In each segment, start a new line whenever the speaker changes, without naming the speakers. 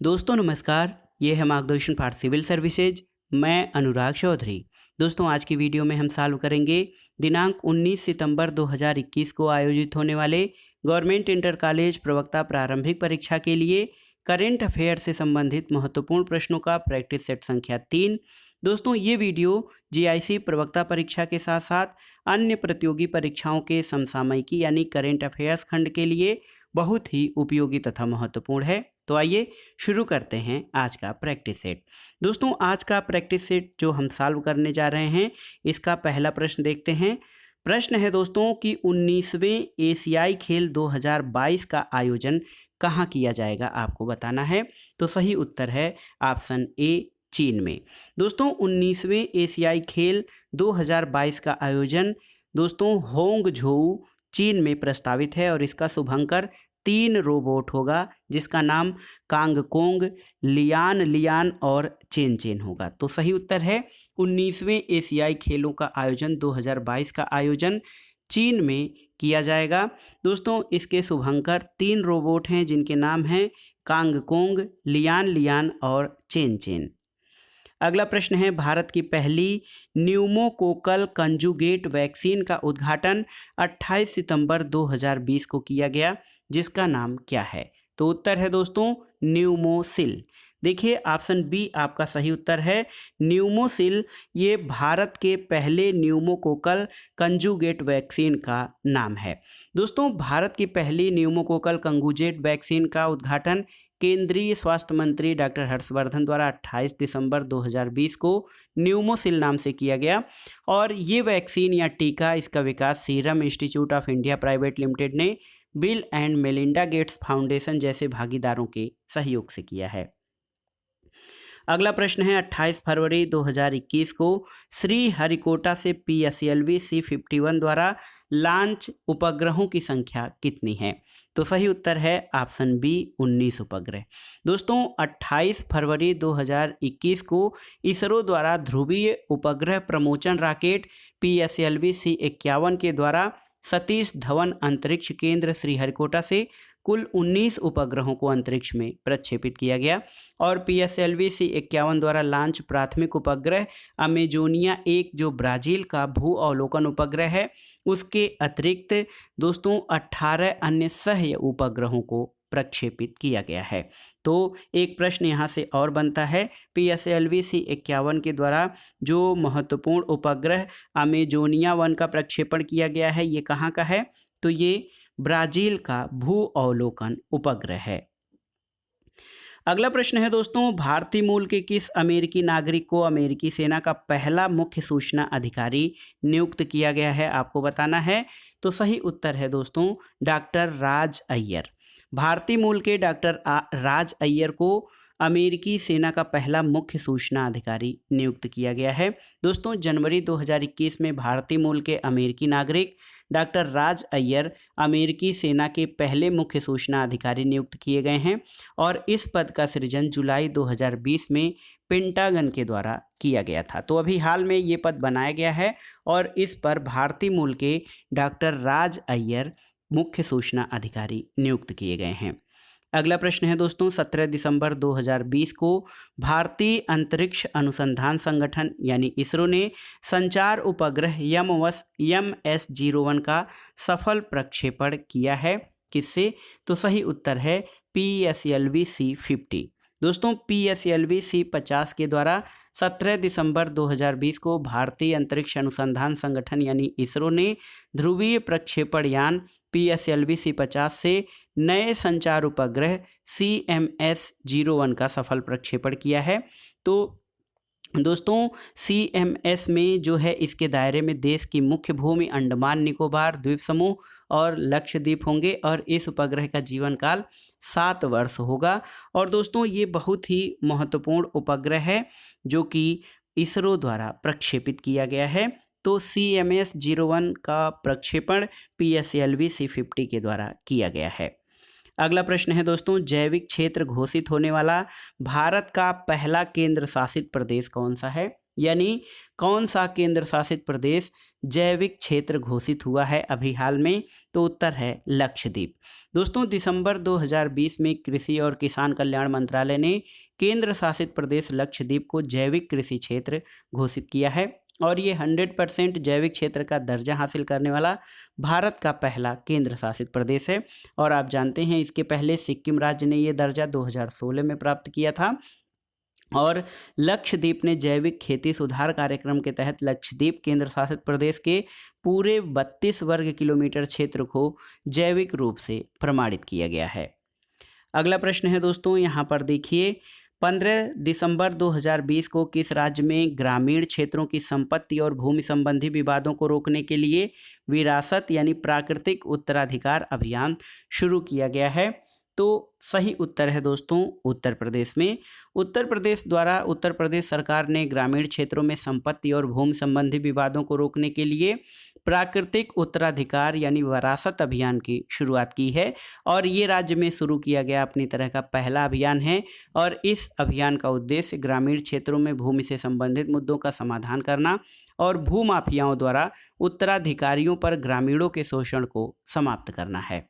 दोस्तों नमस्कार, ये है मार्गदर्शन फॉर सिविल सर्विसेज। मैं अनुराग चौधरी। दोस्तों आज की वीडियो में हम सॉल्व करेंगे दिनांक 19 सितंबर 2021 को आयोजित होने वाले गवर्नमेंट इंटर कॉलेज प्रवक्ता प्रारंभिक परीक्षा के लिए करेंट अफेयर से संबंधित महत्वपूर्ण प्रश्नों का प्रैक्टिस सेट संख्या 3। दोस्तों ये वीडियो जीआईसी प्रवक्ता परीक्षा के साथ साथ अन्य प्रतियोगी परीक्षाओं के समसामयिकी यानी करेंट अफेयर्स खंड के लिए बहुत ही उपयोगी तथा महत्वपूर्ण है। तो आइए शुरू करते हैं आज का प्रैक्टिस सेट। दोस्तों आज का प्रैक्टिस सेट जो हम सॉल्व करने जा रहे हैं, इसका पहला प्रश्न देखते हैं। प्रश्न है दोस्तों कि 19वें एशियाई खेल 2022 का आयोजन कहाँ किया जाएगा, आपको बताना है। तो सही उत्तर है ऑप्शन ए, चीन में। दोस्तों 19वें एशियाई खेल 2022 का आयोजन दोस्तों होंगझोऊ चीन में प्रस्तावित है और इसका शुभंकर 3 रोबोट होगा जिसका नाम कांगकोंग, लियान लियान और चेन चेन होगा। तो सही उत्तर है 19वें एशियाई खेलों का आयोजन 2022 का आयोजन चीन में किया जाएगा। दोस्तों इसके शुभंकर 3 रोबोट हैं जिनके नाम हैं कांगकोंग, लियान लियान और चेन चेन। अगला प्रश्न है, भारत की पहली न्यूमोकोकल कंजुगेट वैक्सीन का उद्घाटन 28 सितंबर 2020 को किया गया जिसका नाम क्या है। तो उत्तर है दोस्तों न्यूमोसिल। देखिए ऑप्शन बी आपका सही उत्तर है न्यूमोसिल। ये भारत के पहले न्यूमोकोकल कंजुगेट वैक्सीन का नाम है। दोस्तों भारत की पहली न्यूमोकोकल कंजुगेट वैक्सीन का उद्घाटन केंद्रीय स्वास्थ्य मंत्री डॉक्टर हर्षवर्धन द्वारा 28 दिसंबर 2020 को न्यूमोसिल नाम से किया गया और ये वैक्सीन या टीका इसका विकास serum institute of India private limited ने Bill and Melinda Gates foundation जैसे भागीदारों के सहयोग से किया है। अगला प्रश्न है, 28 फरवरी 2021 को श्री हरिकोटा से PSLV C-51 द्वारा लॉन्च उपग्रहों की संख्या कितनी है। तो सही उत्तर है ऑप्शन बी 19 उपग्रह। दोस्तों 28 फरवरी 2021 को इसरो द्वारा ध्रुवीय उपग्रह प्रमोचन रॉकेट PSLV C-51 के द्वारा सतीश धवन अंतरिक्ष केंद्र श्रीहरिकोटा से कुल 19 उपग्रहों को अंतरिक्ष में प्रक्षेपित किया गया और PSLV C-51 द्वारा लॉन्च प्राथमिक उपग्रह अमेजोनिया 1 जो ब्राज़ील का भू अवलोकन उपग्रह है, उसके अतिरिक्त दोस्तों 18 अन्य सह उपग्रहों को प्रक्षेपित किया गया है। तो एक प्रश्न यहाँ से और बनता है, PSLV C-51 के द्वारा जो महत्वपूर्ण उपग्रह अमेजोनिया 1 का प्रक्षेपण किया गया है, ये कहाँ का है। तो ये ब्राज़ील का भू अवलोकन उपग्रह है। अगला प्रश्न है दोस्तों, भारतीय मूल के किस अमेरिकी नागरिक को अमेरिकी सेना का पहला मुख्य सूचना अधिकारी नियुक्त किया गया है, आपको बताना है। तो सही उत्तर है दोस्तों डॉक्टर राज अय्यर। भारतीय मूल के डॉक्टर राज अय्यर को अमेरिकी सेना का पहला मुख्य सूचना अधिकारी नियुक्त किया गया है। दोस्तों जनवरी 2021 में भारतीय मूल के अमेरिकी नागरिक डॉक्टर राज अय्यर अमेरिकी सेना के पहले मुख्य सूचना अधिकारी नियुक्त किए गए हैं और इस पद का सृजन जुलाई 2020 में पेंटागन के द्वारा किया गया था। तो अभी हाल में ये पद बनाया गया है और इस पर भारतीय मूल के डॉक्टर राज अय्यर मुख्य सूचना अधिकारी नियुक्त किए गए हैं। अगला प्रश्न है दोस्तों, 17 दिसंबर 2020 को भारतीय अंतरिक्ष अनुसंधान संगठन यानी इसरो ने संचार उपग्रह MS-01 का सफल प्रक्षेपण किया है किससे। तो सही उत्तर है PSLV C-50। दोस्तों PSLV C-50 के द्वारा 17 दिसंबर 2020 को भारतीय अंतरिक्ष अनुसंधान संगठन यानी इसरो ने ध्रुवीय प्रक्षेपण यान PSLV C-50 से नए संचार उपग्रह CMS-01 का सफल प्रक्षेपण किया है। तो दोस्तों CMS में जो है इसके दायरे में देश की मुख्य भूमि अंडमान निकोबार द्वीप समूह और लक्षद्वीप होंगे और इस उपग्रह का जीवन काल 7 वर्ष होगा। और दोस्तों ये बहुत ही महत्वपूर्ण उपग्रह है जो कि इसरो द्वारा प्रक्षेपित किया गया है। तो CMS-01 का प्रक्षेपण PSLV C-50 के द्वारा किया गया है। अगला प्रश्न है दोस्तों, जैविक क्षेत्र घोषित होने वाला भारत का पहला केंद्र शासित प्रदेश कौन सा है। यानी कौन सा केंद्र शासित प्रदेश जैविक क्षेत्र घोषित हुआ है अभी हाल में? तो उत्तर है लक्षद्वीप। दोस्तों, दिसंबर 2020 में कृषि और किसान कल्याण मंत्रालय ने केंद्र शासित प्रदेश लक्षद्वीप को जैविक कृषि क्षेत्र घोषित किया है और ये 100% जैविक क्षेत्र का दर्जा हासिल करने वाला भारत का पहला केंद्र शासित प्रदेश है। और आप जानते हैं इसके पहले सिक्किम राज्य ने ये दर्जा 2016 में प्राप्त किया था। और लक्षद्वीप ने जैविक खेती सुधार कार्यक्रम के तहत लक्षद्वीप केंद्र शासित प्रदेश के पूरे 32 वर्ग किलोमीटर क्षेत्र को जैविक रूप से प्रमाणित किया गया है। अगला प्रश्न है दोस्तों, यहाँ पर देखिए, 15 दिसंबर 2020 को किस राज्य में ग्रामीण क्षेत्रों की संपत्ति और भूमि संबंधी विवादों को रोकने के लिए विरासत यानी प्राकृतिक उत्तराधिकार अभियान शुरू किया गया है? तो सही उत्तर है दोस्तों उत्तर प्रदेश में। उत्तर प्रदेश सरकार ने ग्रामीण क्षेत्रों में संपत्ति और भूमि संबंधी विवादों को रोकने के लिए प्राकृतिक उत्तराधिकार यानी विरासत अभियान की शुरुआत की है और ये राज्य में शुरू किया गया अपनी तरह का पहला अभियान है। और इस अभियान का उद्देश्य ग्रामीण क्षेत्रों में भूमि से संबंधित मुद्दों का समाधान करना और भूमाफियाओं द्वारा उत्तराधिकारियों पर ग्रामीणों के शोषण को समाप्त करना है।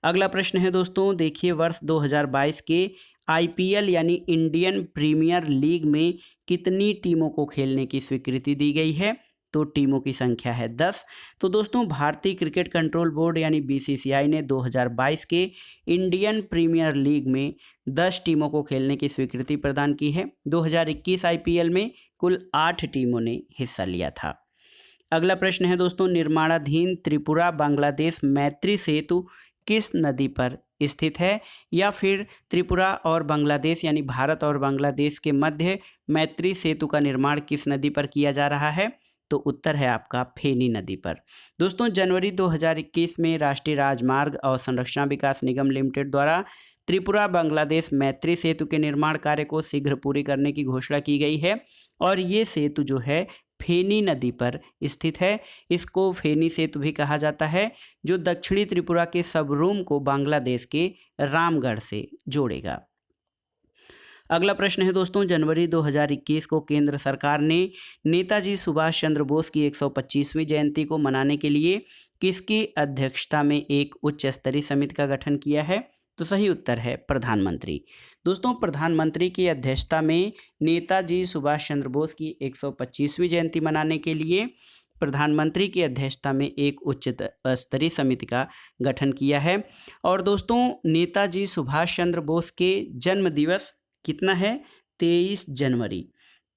अगला प्रश्न है दोस्तों, देखिए, वर्ष 2022 के आईपीएल यानी इंडियन प्रीमियर लीग में कितनी टीमों को खेलने की स्वीकृति दी गई है? तो टीमों की संख्या है 10। तो दोस्तों, भारतीय क्रिकेट कंट्रोल बोर्ड यानी बीसीसीआई ने 2022 के इंडियन प्रीमियर लीग में 10 टीमों को खेलने की स्वीकृति प्रदान की है। 2021 आईपीएल में कुल 8 टीमों ने हिस्सा लिया था। अगला प्रश्न है दोस्तों, निर्माणाधीन त्रिपुरा बांग्लादेश मैत्री सेतु किस नदी पर स्थित है? या फिर त्रिपुरा और बांग्लादेश यानी भारत और बांग्लादेश के मध्य मैत्री सेतु का निर्माण किस नदी पर किया जा रहा है? तो उत्तर है आपका फेनी नदी पर। दोस्तों, जनवरी 2021 में राष्ट्रीय राजमार्ग और संरक्षण विकास निगम लिमिटेड द्वारा त्रिपुरा बांग्लादेश मैत्री सेतु के निर्माण कार्य को शीघ्र पूरी करने की घोषणा की गई है और ये सेतु जो है फेनी नदी पर स्थित है। इसको फेनी सेतु भी कहा जाता है, जो दक्षिणी त्रिपुरा के सबरूम को बांग्लादेश के रामगढ़ से जोड़ेगा। अगला प्रश्न है दोस्तों, जनवरी 2021 को केंद्र सरकार ने नेताजी सुभाष चंद्र बोस की 125वीं जयंती को मनाने के लिए किसकी अध्यक्षता में एक उच्च स्तरीय समिति का गठन किया है? तो सही उत्तर है प्रधानमंत्री। दोस्तों, प्रधानमंत्री की अध्यक्षता में नेताजी सुभाष चंद्र बोस की 125वीं जयंती मनाने के लिए प्रधानमंत्री की अध्यक्षता में एक उच्च स्तरीय समिति का गठन किया है। और दोस्तों, नेताजी सुभाष चंद्र बोस के जन्म दिवस कितना है? 23 जनवरी।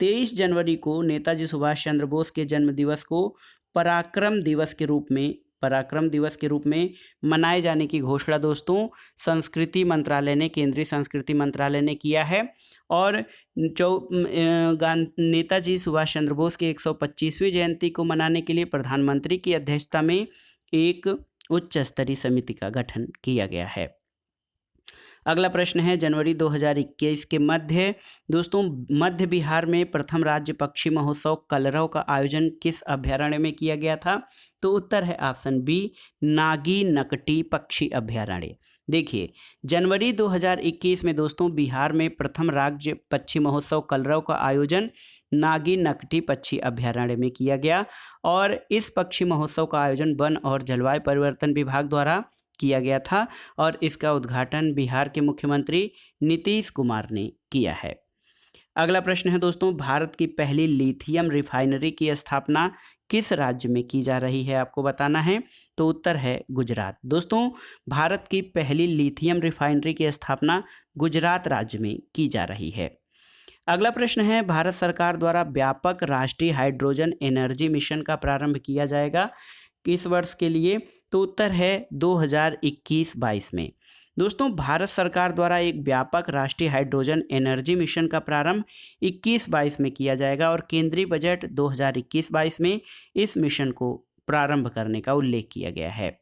23 जनवरी को नेताजी सुभाष चंद्र बोस के जन्म दिवस को पराक्रम दिवस के रूप में मनाए जाने की घोषणा दोस्तों केंद्रीय संस्कृति मंत्रालय ने किया है। और नेताजी सुभाष चंद्र बोस की 125वीं जयंती को मनाने के लिए प्रधानमंत्री की अध्यक्षता में एक उच्च स्तरीय समिति का गठन किया गया है। अगला प्रश्न है, जनवरी 2021 के मध्य बिहार में प्रथम राज्य पक्षी महोत्सव कलरव का आयोजन किस अभयारण्य में किया गया था? तो उत्तर है ऑप्शन बी, नागी नकटी पक्षी अभयारण्य। देखिए, जनवरी 2021 में दोस्तों बिहार में प्रथम राज्य पक्षी महोत्सव कलरव का आयोजन नागी नकटी पक्षी अभयारण्य में किया गया और इस पक्षी महोत्सव का आयोजन वन और जलवायु परिवर्तन विभाग द्वारा किया गया था और इसका उद्घाटन बिहार के मुख्यमंत्री नीतीश कुमार ने किया है। अगला प्रश्न है दोस्तों, भारत की पहली लिथियम रिफाइनरी की स्थापना किस राज्य में की जा रही है? आपको बताना है। तो उत्तर है गुजरात। दोस्तों, भारत की पहली लिथियम रिफाइनरी की स्थापना गुजरात राज्य में की जा रही है। अगला प्रश्न है, भारत सरकार द्वारा व्यापक राष्ट्रीय हाइड्रोजन एनर्जी मिशन का प्रारंभ किया जाएगा किस वर्ष के लिए? तो उत्तर है 2021-22 में। दोस्तों, भारत सरकार द्वारा एक व्यापक राष्ट्रीय हाइड्रोजन एनर्जी मिशन का प्रारंभ 21-22 में किया जाएगा और केंद्रीय बजट 2021-22 में इस मिशन को प्रारंभ करने का उल्लेख किया गया है।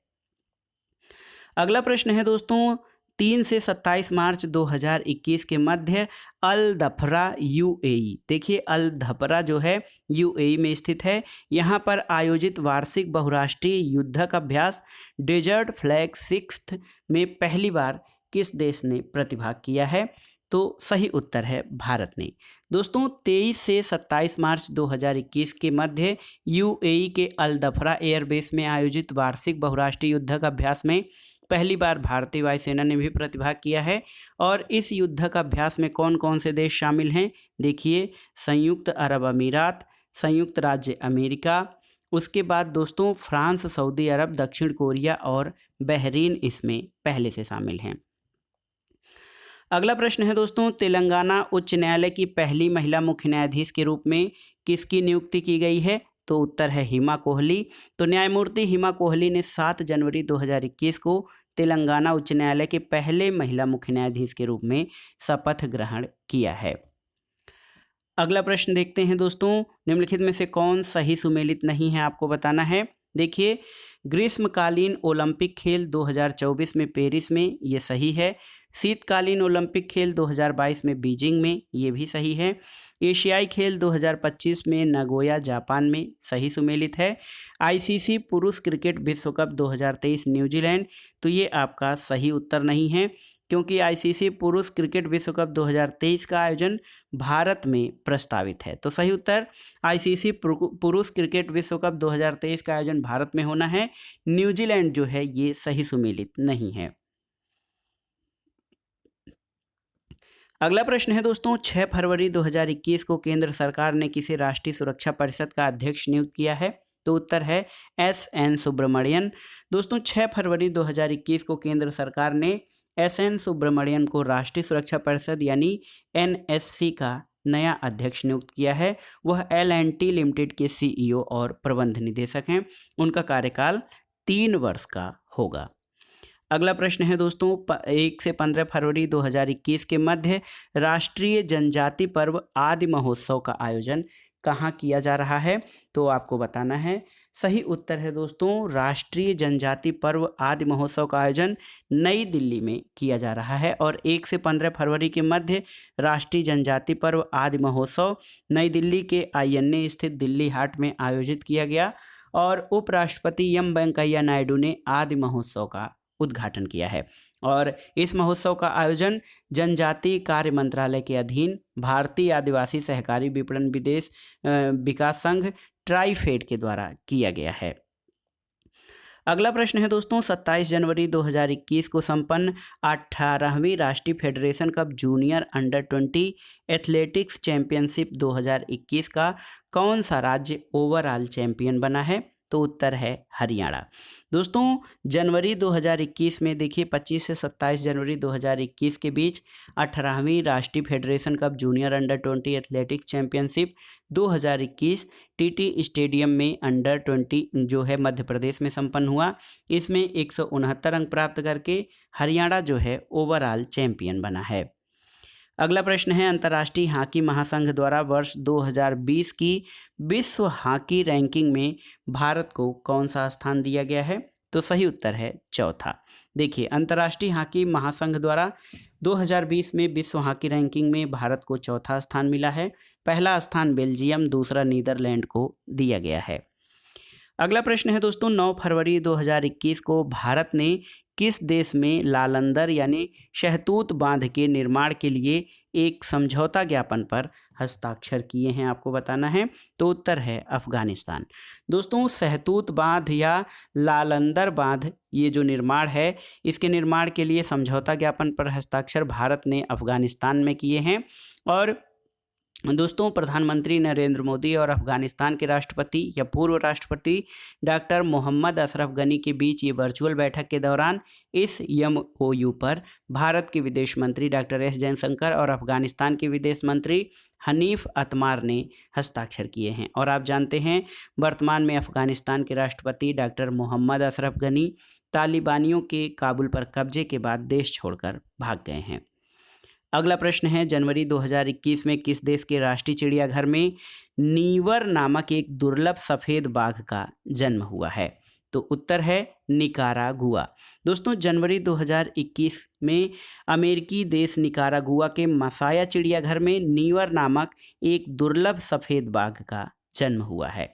अगला प्रश्न है दोस्तों, 3 से 27 मार्च 2021 के मध्य अल धफरा यूएई, देखिए अल धफरा जो है यूएई में स्थित है। यहाँ पर आयोजित वार्षिक बहुराष्ट्रीय युद्धक अभ्यास डेजर्ट फ्लैग 6 में पहली बार किस देश ने प्रतिभाग किया है? तो सही उत्तर है भारत ने। दोस्तों 23 से 27 मार्च 2021 के मध्य यूएई के अल दफरा एयरबेस में आयोजित वार्षिक बहुराष्ट्रीय युद्धक अभ्यास में पहली बार भारतीय वायुसेना ने भी प्रतिभाग किया है। और इस युद्धक अभ्यास में कौन कौन से देश शामिल हैं? देखिए, संयुक्त अरब अमीरात, संयुक्त राज्य अमेरिका, उसके बाद दोस्तों फ्रांस, सऊदी अरब, दक्षिण कोरिया और बहरीन इसमें पहले से शामिल हैं। अगला प्रश्न है दोस्तों, तेलंगाना उच्च न्यायालय की पहली महिला मुख्य न्यायाधीश के रूप में किसकी नियुक्ति की गई है? तो उत्तर है हिमा कोहली। तो न्यायमूर्ति हिमा कोहली ने 7 जनवरी 2021 को तेलंगाना उच्च न्यायालय के पहले महिला मुख्य न्यायाधीश के रूप में शपथ ग्रहण किया है। अगला प्रश्न देखते हैं दोस्तों, निम्नलिखित में से कौन सही सुमेलित नहीं है, आपको बताना है। देखिए, ग्रीष्मकालीन ओलंपिक खेल 2024 में पेरिस में, ये सही है। शीतकालीन ओलंपिक खेल 2022 में बीजिंग में, ये भी सही है। एशियाई खेल 2025 में नगोया जापान में, सही सुमेलित है। आईसीसी पुरुष क्रिकेट विश्व कप 2023 न्यूजीलैंड, तो ये आपका सही उत्तर नहीं है, क्योंकि आईसीसी पुरुष क्रिकेट विश्व कप 2023 का आयोजन भारत में प्रस्तावित है। तो सही उत्तर आईसीसी पुरुष क्रिकेट विश्व कप 2023 का आयोजन भारत में होना है। न्यूजीलैंड जो है ये सही सुमेलित नहीं है। अगला प्रश्न है दोस्तों, 6 फरवरी 2021 को केंद्र सरकार ने किसे राष्ट्रीय सुरक्षा परिषद का अध्यक्ष नियुक्त किया है? तो उत्तर है एस.एन. सुब्रमण्यन। दोस्तों 6 फरवरी 2021 को केंद्र सरकार ने एस.एन. सुब्रमण्यन को राष्ट्रीय सुरक्षा परिषद यानी एनएससी का नया अध्यक्ष नियुक्त किया है। वह L&T लिमिटेड के सीईओ और प्रबंध निदेशक हैं। उनका कार्यकाल 3 वर्ष का होगा। अगला प्रश्न है दोस्तों, 1 से 15 फरवरी 2021 के मध्य राष्ट्रीय जनजाति पर्व आदि महोत्सव का आयोजन कहाँ किया जा रहा है? तो आपको बताना है। सही उत्तर है दोस्तों, राष्ट्रीय जनजाति पर्व आदि महोत्सव का आयोजन नई दिल्ली में किया जा रहा है। और 1 से 15 फरवरी के मध्य राष्ट्रीय जनजाति पर्व आदि महोत्सव नई दिल्ली के INA स्थित दिल्ली हाट में आयोजित किया गया। और उपराष्ट्रपति एम वेंकैया नायडू ने आदि महोत्सव का उद्घाटन किया है। और इस महोत्सव का आयोजन जनजातीय कार्य मंत्रालय के अधीन भारतीय आदिवासी सहकारी विपणन विकास संघ ट्राइफेड के द्वारा किया गया है। अगला प्रश्न है दोस्तों, 27 जनवरी 2021 को संपन्न 18वीं राष्ट्रीय federation cup junior under 20 athletics championship 2021 का कौन सा राज्य ओवरऑल चैंपियन बना है? तो उत्तर है हरियाणा। दोस्तों जनवरी 2021 में देखिए 25 से 27 जनवरी 2021 के बीच 18वीं राष्ट्रीय federation cup junior under 20 athletics championship 2021 TT stadium में अंडर 20 जो है मध्य प्रदेश में संपन्न हुआ। इसमें 169 अंक प्राप्त करके हरियाणा जो है ओवरऑल चैंपियन बना है। अगला प्रश्न है, अंतर्राष्ट्रीय हॉकी महासंघ द्वारा वर्ष 2020 की विश्व हॉकी रैंकिंग में भारत को कौन सा स्थान दिया गया है? तो सही उत्तर है चौथा। देखिए, अंतर्राष्ट्रीय हॉकी महासंघ द्वारा 2020 में विश्व हॉकी रैंकिंग में भारत को चौथा स्थान मिला है। पहला स्थान बेल्जियम, दूसरा नीदरलैंड को दिया गया है। अगला प्रश्न है दोस्तों, 9 फरवरी 2021 को भारत ने किस देश में लालंदर यानी शहतूत बांध के निर्माण के लिए एक समझौता ज्ञापन पर हस्ताक्षर किए हैं? आपको बताना है। तो उत्तर है अफगानिस्तान। दोस्तों शहतूत बांध या लालंदर बांध ये जो निर्माण है, इसके निर्माण के लिए समझौता ज्ञापन पर हस्ताक्षर भारत ने अफगानिस्तान में किए हैं। और दोस्तों प्रधानमंत्री नरेंद्र मोदी और अफगानिस्तान के राष्ट्रपति या पूर्व राष्ट्रपति डॉक्टर मोहम्मद अशरफ गनी के बीच ये वर्चुअल बैठक के दौरान इस MOU पर भारत के विदेश मंत्री डॉक्टर S जयशंकर और अफगानिस्तान के विदेश मंत्री हनीफ अतमार ने हस्ताक्षर किए हैं। और आप जानते हैं वर्तमान में अफगानिस्तान के राष्ट्रपति डॉक्टर मोहम्मद अशरफ गनी तालिबानियों के काबुल पर कब्जे के बाद देश छोड़कर भाग गए हैं। अगला प्रश्न है, जनवरी 2021 में किस देश के राष्ट्रीय चिड़ियाघर में नीवर नामक एक दुर्लभ सफ़ेद बाघ का जन्म हुआ है? तो उत्तर है निकारागुआ। दोस्तों जनवरी 2021 में अमेरिकी देश निकारागुआ के मसाया चिड़ियाघर में नीवर नामक एक दुर्लभ सफ़ेद बाघ का जन्म हुआ है।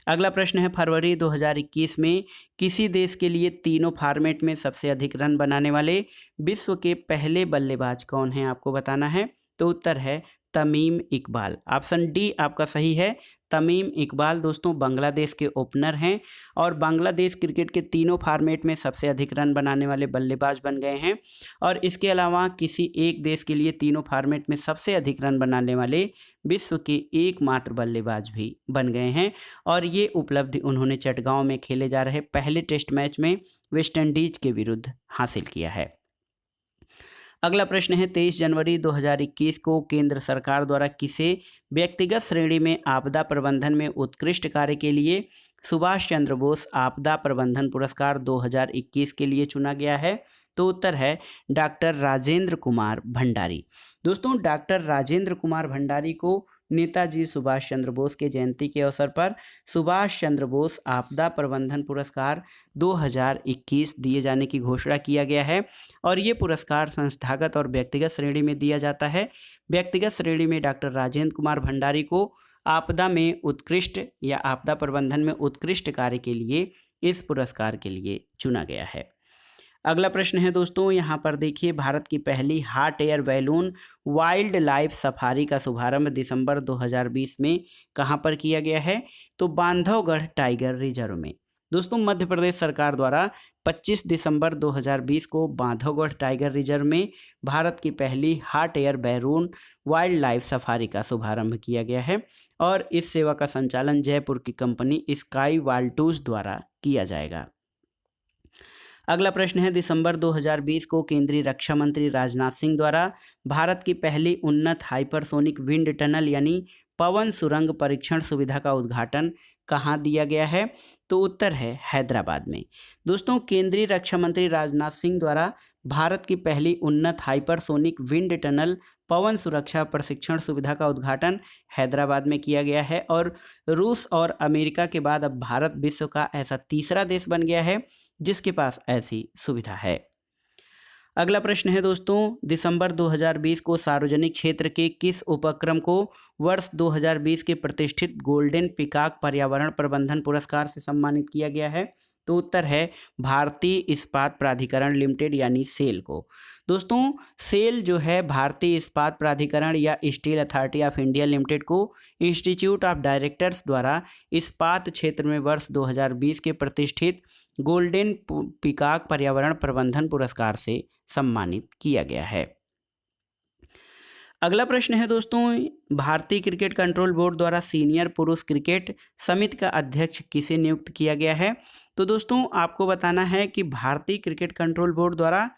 अगला प्रश्न है फरवरी 2021 में किसी देश के लिए तीनों फॉर्मेट में सबसे अधिक रन बनाने वाले विश्व के पहले बल्लेबाज कौन हैं, आपको बताना है। तो उत्तर है तमीम इकबाल। ऑप्शन डी आपका सही है, तमीम इकबाल दोस्तों बांग्लादेश के ओपनर हैं और बांग्लादेश क्रिकेट के तीनों फॉर्मेट में सबसे अधिक रन बनाने वाले बल्लेबाज बन गए हैं। और इसके अलावा किसी एक देश के लिए तीनों फॉर्मेट में सबसे अधिक रन बनाने वाले विश्व के एकमात्र बल्लेबाज भी बन गए हैं। और ये उपलब्धि उन्होंने चटगांव में खेले जा रहे पहले टेस्ट मैच में वेस्टइंडीज के विरुद्ध हासिल किया है। अगला प्रश्न है 23 जनवरी 2021 को केंद्र सरकार द्वारा किसे व्यक्तिगत श्रेणी में आपदा प्रबंधन में उत्कृष्ट कार्य के लिए सुभाष चंद्र बोस आपदा प्रबंधन पुरस्कार 2021 के लिए चुना गया है। तो उत्तर है डॉक्टर राजेंद्र कुमार भंडारी। दोस्तों डॉक्टर राजेंद्र कुमार भंडारी को नेताजी सुभाष चंद्र बोस के जयंती के अवसर पर सुभाष चंद्र बोस आपदा प्रबंधन पुरस्कार 2021 दिए जाने की घोषणा किया गया है। और ये पुरस्कार संस्थागत और व्यक्तिगत श्रेणी में दिया जाता है। व्यक्तिगत श्रेणी में डॉक्टर राजेंद्र कुमार भंडारी को आपदा में उत्कृष्ट या आपदा प्रबंधन में उत्कृष्ट कार्य के लिए इस पुरस्कार के लिए चुना गया है। अगला प्रश्न है दोस्तों, यहाँ पर देखिए भारत की पहली hot air balloon wild life safari का शुभारंभ दिसंबर 2020 में कहाँ पर किया गया है। तो बांधवगढ़ टाइगर रिजर्व में। दोस्तों मध्य प्रदेश सरकार द्वारा 25 दिसंबर 2020 को बांधवगढ़ टाइगर रिजर्व में भारत की पहली hot air balloon wild life safari का शुभारंभ किया गया है। और इस सेवा का संचालन जयपुर की कंपनी स्काई वाल्टूज द्वारा किया जाएगा। अगला प्रश्न है दिसंबर 2020 को केंद्रीय रक्षा मंत्री राजनाथ सिंह द्वारा भारत की पहली उन्नत हाइपरसोनिक विंड टनल यानी पवन सुरंग परीक्षण सुविधा का उद्घाटन कहाँ दिया गया है। तो उत्तर है हैदराबाद में। दोस्तों केंद्रीय रक्षा मंत्री राजनाथ सिंह द्वारा भारत की पहली उन्नत हाइपरसोनिक विंड टनल पवन सुरक्षा प्रशिक्षण सुविधा का उद्घाटन हैदराबाद में किया गया है। और रूस और अमेरिका के बाद अब भारत विश्व का ऐसा तीसरा देश बन गया है जिसके पास ऐसी सुविधा है। अगला प्रश्न है दोस्तों, दिसंबर 2020 को सार्वजनिक क्षेत्र के किस उपक्रम को वर्ष 2020 के प्रतिष्ठित गोल्डन पीकॉक पर्यावरण प्रबंधन पुरस्कार से सम्मानित किया गया है। तो उत्तर है भारतीय इस्पात प्राधिकरण लिमिटेड यानी सेल को। दोस्तों सेल जो है भारतीय इस्पात प्राधिकरण या steel authority of India limited को इंस्टीट्यूट ऑफ डायरेक्टर्स द्वारा इस्पात क्षेत्र में वर्ष 2020 के प्रतिष्ठित गोल्डन पीकॉक पर्यावरण प्रबंधन पुरस्कार से सम्मानित किया गया है। अगला प्रश्न है दोस्तों, भारतीय क्रिकेट कंट्रोल बोर्ड द्वारा सीनियर पुरुष क्रिकेट समिति का अध्यक्ष किसे नियुक्त किया गया है। तो दोस्तों आपको बताना है कि भारतीय क्रिकेट कंट्रोल बोर्ड द्वारा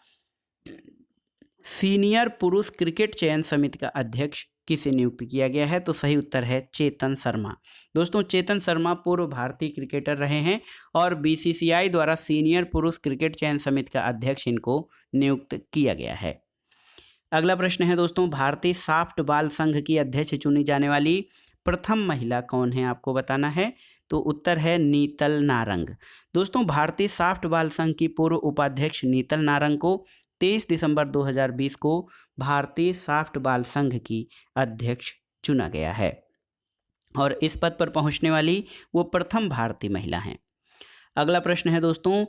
सीनियर पुरुष क्रिकेट चयन समिति का अध्यक्ष किसे नियुक्त किया गया है। तो सही उत्तर है चेतन शर्मा। दोस्तों चेतन शर्मा पूर्व भारतीय क्रिकेटर रहे हैं और बीसीसीआई द्वारा सीनियर पुरुष क्रिकेट चयन समिति का अध्यक्ष इनको नियुक्त किया गया है। अगला प्रश्न है दोस्तों, भारतीय सॉफ्ट बॉल संघ की अध्यक्ष चुनी जाने वाली प्रथम महिला कौन है, आपको बताना है। तो उत्तर है नीतल नारंग। दोस्तों भारतीय सॉफ्ट बॉल संघ की पूर्व उपाध्यक्ष नीतल नारंग को 23 दिसंबर 2020 को भारतीय सॉफ्ट बॉल संघ की अध्यक्ष चुना गया है और इस पद पर पहुंचने वाली वो प्रथम भारतीय महिला हैं। अगला प्रश्न है दोस्तों,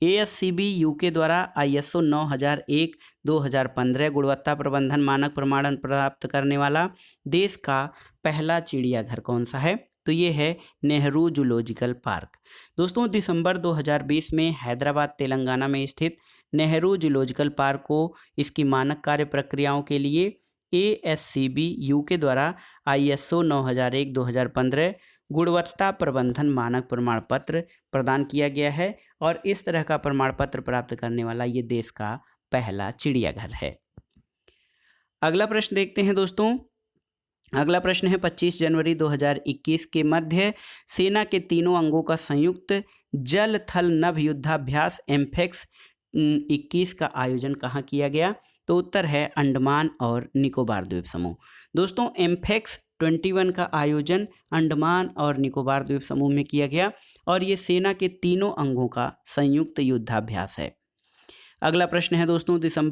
एएससीबी यूके द्वारा ISO 9001-2015 गुणवत्ता प्रबंधन मानक प्रमाणन प्राप्त करने वाला देश का पहला चिड़ियाघर कौन सा है। तो ये है नेहरू जूलॉजिकल पार्क। दोस्तों दिसंबर 2020 में हैदराबाद तेलंगाना में स्थित नेहरू जूलॉजिकल पार्क को इसकी मानक कार्य प्रक्रियाओं के लिए एएससीबी यूके द्वारा ISO 9001-2015 गुणवत्ता प्रबंधन मानक प्रमाण पत्र प्रदान किया गया है और इस तरह का प्रमाण पत्र प्राप्त करने वाला ये देश का पहला चिड़ियाघर है। अगला प्रश्न देखते हैं दोस्तों। अगला प्रश्न है 25 जनवरी 2021 के मध्य सेना के तीनों अंगों का संयुक्त जल थल नभ युद्धाभ्यास एम्फेक्स 21 का आयोजन कहाँ किया गया। तो उत्तर है अंडमान और निकोबार द्वीप समूह। दोस्तों एम्फेक्स 21 का आयोजन अंडमान और निकोबार द्वीप समूह में किया गया और ये सेना के तीनों अंगों का संयुक्त युद्धाभ्यास है। अगला प्रश्न है दोस्तों, 22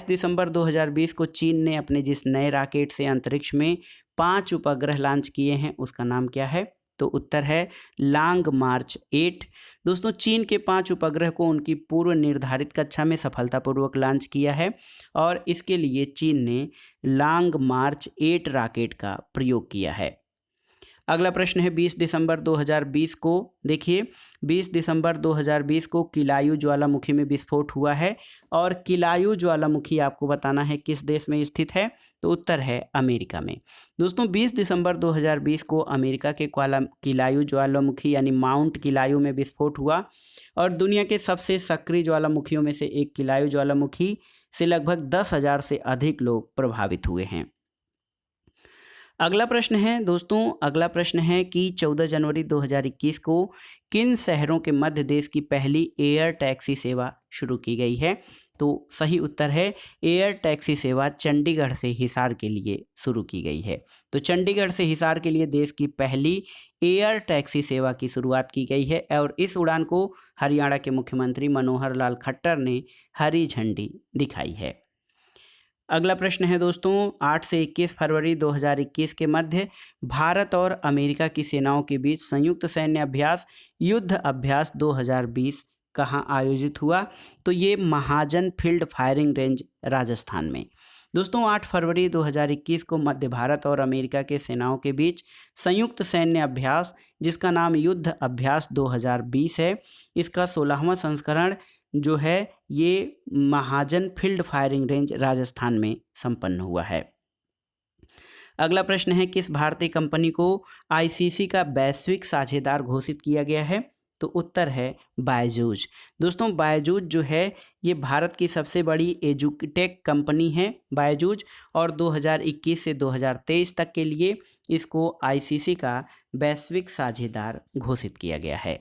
दिसंबर 2020 को चीन ने अपने जिस नए रॉकेट से अंतरिक्ष में 5 उपग्रह लॉन्च किए हैं उसका नाम क्या है? तो उत्तर है लॉन्ग मार्च 8। दोस्तों चीन के 5 उपग्रह को उनकी पूर्व निर्धारित कक्षा में सफलतापूर्वक लॉन्च किया है और इसके लिए चीन ने लॉन्ग मार्च 8 रॉकेट का प्रयोग किया है। अगला प्रश्न है 20 दिसंबर 2020 को, देखिए 20 दिसंबर 2020 को किलायू ज्वालामुखी में विस्फोट हुआ है और किलायू ज्वालामुखी आपको बताना है किस देश में स्थित है? तो उत्तर है अमेरिका में। दोस्तों 20 दिसंबर 2020 को अमेरिका के किलायू ज्वालामुखी यानी माउंट किलायू में विस्फोट हुआ और दुनिया के सबसे सक्रिय ज्वालामुखियों में से एक किलायू ज्वालामुखी से लगभग 10,000 से अधिक लोग प्रभावित हुए हैं। अगला प्रश्न है दोस्तों, अगला प्रश्न है कि 14 जनवरी 2021 को किन शहरों के मध्य देश की पहली एयर टैक्सी सेवा शुरू की गई है? तो सही उत्तर है एयर टैक्सी सेवा चंडीगढ़ से हिसार के लिए शुरू की गई है। तो चंडीगढ़ से हिसार के लिए देश की पहली एयर टैक्सी सेवा की शुरुआत की गई है और इस उड़ान को हरियाणा के मुख्यमंत्री मनोहर लाल खट्टर ने हरी झंडी दिखाई है। अगला प्रश्न है दोस्तों, 8 से 21 फरवरी 2021 के मध्य भारत और अमेरिका की सेनाओं के बीच संयुक्त सैन्य अभ्यास युद्ध अभ्यास 2020 कहाँ आयोजित हुआ? तो ये महाजन फील्ड फायरिंग रेंज राजस्थान में। दोस्तों 8 फरवरी 2021 को मध्य भारत और अमेरिका के सेनाओं के बीच संयुक्त सैन्य अभ्यास जिसका नाम युद्ध अभ्यास 2020 है, इसका 16वां संस्करण जो है ये महाजन फील्ड फायरिंग रेंज राजस्थान में संपन्न हुआ है। अगला प्रश्न है किस भारतीय कंपनी को आईसीसी का वैश्विक साझेदार घोषित किया गया है? तो उत्तर है बायजूज। दोस्तों बायजूज जो है ये भारत की सबसे बड़ी एजुटेक कंपनी है बायजूज और 2021 से 2023 तक के लिए इसको आईसीसी का वैश्विक साझेदार घोषित किया गया है।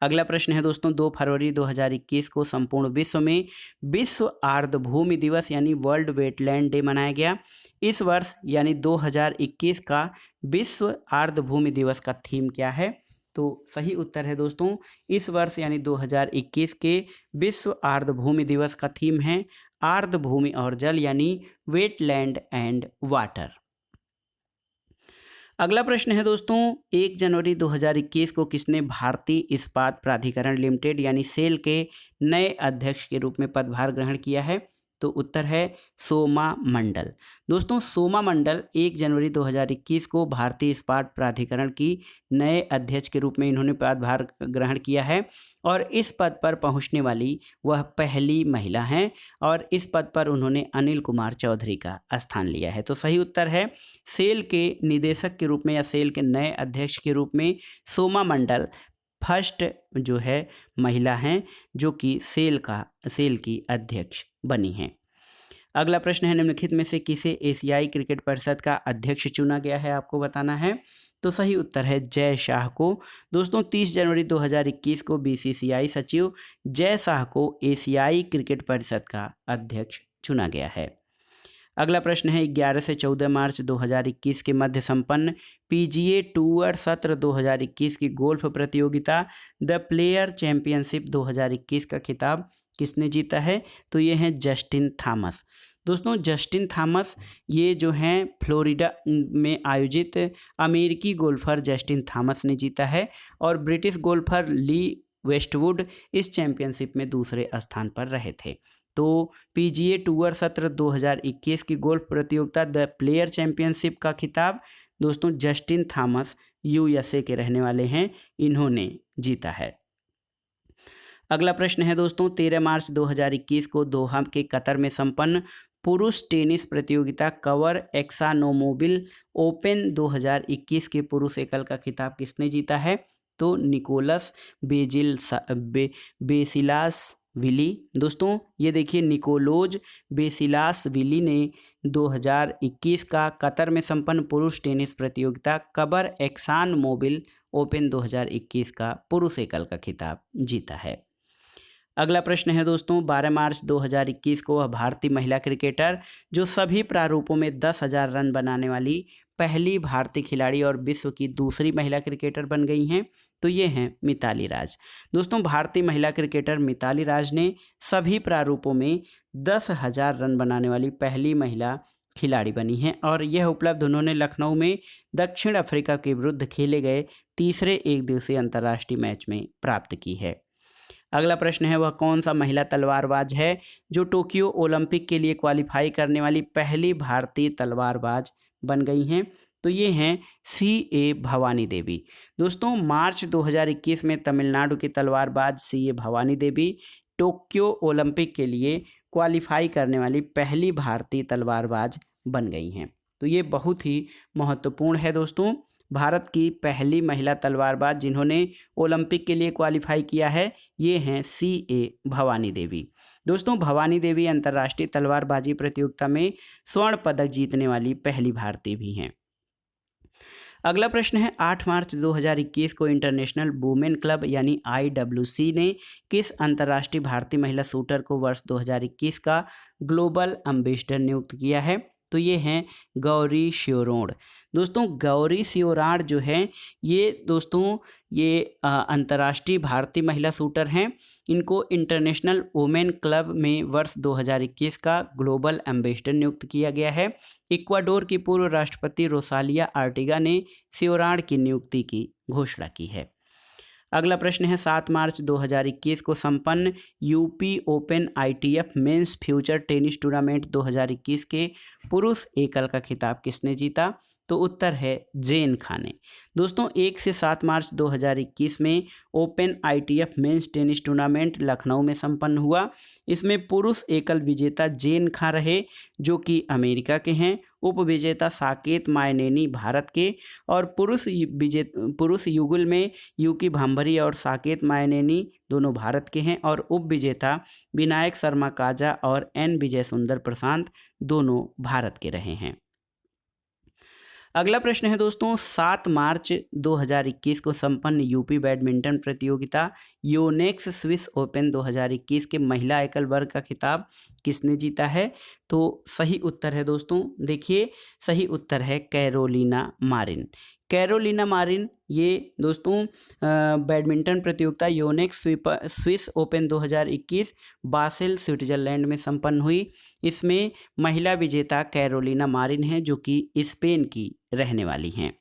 अगला प्रश्न है दोस्तों 2 फरवरी 2021 को संपूर्ण विश्व में विश्व आर्द्रभूमि दिवस यानी वर्ल्ड वेटलैंड डे मनाया गया। इस वर्ष यानी 2021 का विश्व आर्द्रभूमि दिवस का थीम क्या है? तो सही उत्तर है दोस्तों इस वर्ष यानी 2021 के विश्व आर्द्रभूमि दिवस का थीम है आर्द्रभूमि और जल यानी वेटलैंड एंड वाटर। अगला प्रश्न है दोस्तों 1 जनवरी 2021 को किसने भारतीय इस्पात प्राधिकरण लिमिटेड यानी सेल के नए अध्यक्ष के रूप में पदभार ग्रहण किया है? तो उत्तर है सोमा मंडल। दोस्तों सोमा मंडल 1 जनवरी 2021 को भारतीय इस्पात प्राधिकरण की नए अध्यक्ष के रूप में इन्होंने पदभार ग्रहण किया है और इस पद पर पहुंचने वाली वह पहली महिला हैं और इस पद पर उन्होंने अनिल कुमार चौधरी का स्थान लिया है। तो सही उत्तर है सेल के निदेशक के रूप में या सेल के नए अध्यक्ष के रूप में सोमा मंडल फर्स्ट जो है महिला हैं जो कि सेल की अध्यक्ष बनी हैं। अगला प्रश्न है निम्नलिखित में से किसे एशियाई क्रिकेट परिषद का अध्यक्ष चुना गया है? आपको बताना है। तो सही उत्तर है जय शाह को। दोस्तों 30 जनवरी 2021 को बीसीसीआई सचिव जय शाह को एशियाई क्रिकेट परिषद का अध्यक्ष चुना गया है। अगला प्रश्न है 11 से 14 मार्च 2021 के मध्य संपन्न पीजीए टूर सत्र 2021 की गोल्फ प्रतियोगिता द प्लेयर चैंपियनशिप 2021 का खिताब किसने जीता है? तो ये हैं जस्टिन थॉमस। दोस्तों जस्टिन थॉमस ये जो हैं फ्लोरिडा में आयोजित अमेरिकी गोल्फर जस्टिन थॉमस ने जीता है और ब्रिटिश गोल्फर ली वेस्टवुड इस चैंपियनशिप में दूसरे स्थान पर रहे थे। तो पीजीए टूर सत्र 2021 की गोल्फ प्रतियोगिता द प्लेयर चैंपियनशिप का खिताब दोस्तों जस्टिन थॉमस यूएसए के रहने वाले हैं, इन्होंने जीता है। अगला प्रश्न है दोस्तों 13 मार्च 2021 को दोहा के कतर में संपन्न पुरुष टेनिस प्रतियोगिता कवर एक्सानोमोबिल ओपन 2021 के पुरुष एकल का खिताब किसने जीता है? तो निकोलस बेसिलास विली। दोस्तों ये देखिए निकोलोज बेसिलास विली ने 2021 का कतर में संपन्न पुरुष टेनिस प्रतियोगिता कबर एक्सान मोबिल ओपन 2021 का पुरुष एकल का खिताब जीता है। अगला प्रश्न है दोस्तों 12 मार्च 2021 को वह भारतीय महिला क्रिकेटर जो सभी प्रारूपों में 10,000 रन बनाने वाली पहली भारतीय खिलाड़ी और विश्व की दूसरी महिला क्रिकेटर बन गई हैं। तो ये हैं मिताली राज। दोस्तों भारतीय महिला क्रिकेटर मिताली राज ने सभी प्रारूपों में 10,000 रन बनाने वाली पहली महिला खिलाड़ी बनी हैं और यह उपलब्धि उन्होंने लखनऊ में दक्षिण अफ्रीका के विरुद्ध खेले गए तीसरे एक दिवसीय अंतर्राष्ट्रीय मैच में प्राप्त की है। अगला प्रश्न है, वह कौन सा महिला तलवारबाज है जो टोक्यो ओलंपिक के लिए क्वालिफाई करने वाली पहली भारतीय तलवारबाज बन गई हैं? तो ये हैं CA भवानी देवी। दोस्तों, मार्च 2021 में तमिलनाडु की तलवारबाज CA Bhavani Devi Tokyo Olympic के लिए क्वालिफाई करने वाली पहली भारतीय तलवारबाज बन गई हैं। तो ये बहुत ही महत्वपूर्ण है दोस्तों। भारत की पहली महिला तलवारबाज जिन्होंने ओलंपिक के लिए क्वालिफाई किया है, ये हैं CA भवानी देवी। दोस्तों, भवानी देवी अंतर्राष्ट्रीय तलवारबाजी प्रतियोगिता में स्वर्ण पदक जीतने वाली पहली भारतीय भी हैं। अगला प्रश्न है, 8 मार्च 2021 को इंटरनेशनल वुमेन क्लब यानी IWC ने किस अंतर्राष्ट्रीय भारतीय महिला शूटर को वर्ष 2021 का ग्लोबल एम्बेसडर नियुक्त किया है? तो ये हैं गौरी शिवरोड। दोस्तों, गौरी शिवराड़ जो है ये दोस्तों ये अंतर्राष्ट्रीय भारतीय महिला शूटर हैं। इनको इंटरनेशनल वुमेन क्लब में वर्ष 2021 का ग्लोबल एम्बेसडर नियुक्त किया गया है। इक्वाडोर की पूर्व राष्ट्रपति रोसालिया आर्टिगा ने शिवराड़ की नियुक्ति की घोषणा की है। अगला प्रश्न है, 7 मार्च 2021 को संपन्न UP open ITF men's future tennis tournament 2021 के पुरुष एकल का खिताब किसने जीता? तो उत्तर है जेन खा ने। दोस्तों, 1 से 7 मार्च 2021 में open ITF men's tennis tournament Lucknow में संपन्न हुआ। इसमें पुरुष एकल विजेता जेन खा रहे जो कि अमेरिका के हैं, उप विजेता साकेत मायनेनी भारत के, और पुरुष युगल में यूकी भांभरी और साकेत मायनेनी दोनों भारत के हैं, और उप विजेता विनायक शर्मा काजा और N विजय सुंदर प्रशांत दोनों भारत के रहे हैं। अगला प्रश्न है दोस्तों, 7 मार्च 2021 को संपन्न यूपी बैडमिंटन प्रतियोगिता योनेक्स स्विस ओपन 2021 के महिला एकल वर्ग का खिताब किसने जीता है? तो सही उत्तर है दोस्तों, देखिए सही उत्तर है कैरोलिना मारिन। कैरोलिना मारिन ये दोस्तों बैडमिंटन प्रतियोगिता Yonex Swiss open 2021 Basel Switzerland में संपन्न हुई। इसमें महिला विजेता कैरोलिना मारिन है जो कि स्पेन की रहने वाली हैं।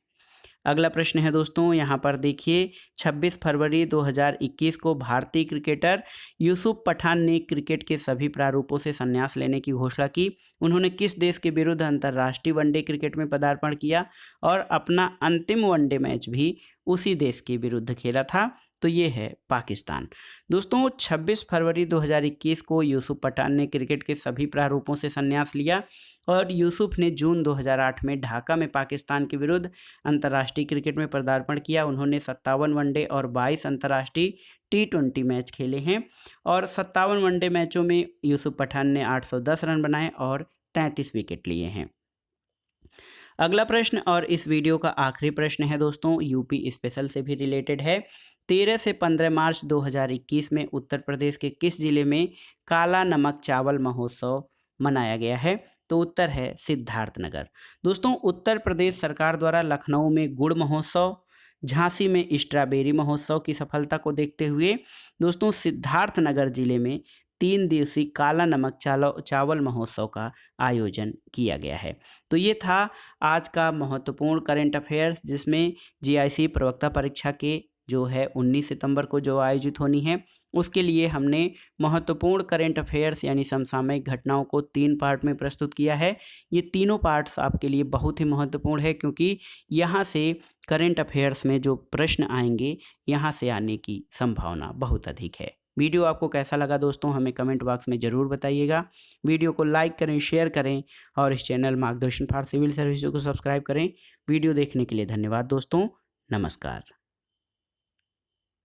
अगला प्रश्न है दोस्तों, यहाँ पर देखिए 26 फरवरी 2021 को भारतीय क्रिकेटर यूसुफ पठान ने क्रिकेट के सभी प्रारूपों से संन्यास लेने की घोषणा की। उन्होंने किस देश के विरुद्ध अंतर्राष्ट्रीय वनडे क्रिकेट में पदार्पण किया और अपना अंतिम वनडे मैच भी उसी देश के विरुद्ध खेला था? तो ये है पाकिस्तान। दोस्तों, 26 फरवरी 2021 को यूसुफ पठान ने क्रिकेट के सभी प्रारूपों से संन्यास लिया और यूसुफ ने जून 2008 में ढाका में पाकिस्तान के विरुद्ध अंतर्राष्ट्रीय क्रिकेट में पदार्पण किया। उन्होंने 57 वनडे और 22 अंतर्राष्ट्रीय T20 मैच खेले हैं और 57 वनडे मैचों में यूसुफ पठान ने 810 रन बनाए और 33 विकेट लिए हैं। अगला प्रश्न और इस वीडियो का आखिरी प्रश्न है दोस्तों, यूपी स्पेशल से भी रिलेटेड है। 13 से 15 मार्च 2021 में उत्तर प्रदेश के किस जिले में काला नमक चावल महोत्सव मनाया गया है? तो उत्तर है सिद्धार्थनगर। दोस्तों, उत्तर प्रदेश सरकार द्वारा लखनऊ में गुड़ महोत्सव, झांसी में स्ट्रॉबेरी महोत्सव की सफलता को देखते हुए दोस्तों सिद्धार्थनगर जिले में 3 दिवसीय काला नमक चावल महोत्सव का आयोजन किया गया है। तो ये था आज का महत्वपूर्ण करंट अफेयर्स, जिसमें GIC प्रवक्ता परीक्षा के जो है 19 सितंबर को जो आयोजित होनी है उसके लिए हमने महत्वपूर्ण करंट अफेयर्स यानी समसामयिक घटनाओं को 3 पार्ट में प्रस्तुत किया है। ये तीनों पार्ट्स आपके लिए बहुत ही महत्वपूर्ण है क्योंकि यहाँ से करंट अफेयर्स में जो प्रश्न आएंगे यहाँ से आने की संभावना बहुत अधिक है। वीडियो आपको कैसा लगा दोस्तों, हमें कमेंट बॉक्स में ज़रूर बताइएगा। वीडियो को लाइक करें, शेयर करें और इस चैनल मार्गदर्शन फॉर सिविल सर्विसेज को सब्सक्राइब करें। वीडियो देखने के लिए धन्यवाद दोस्तों, नमस्कार।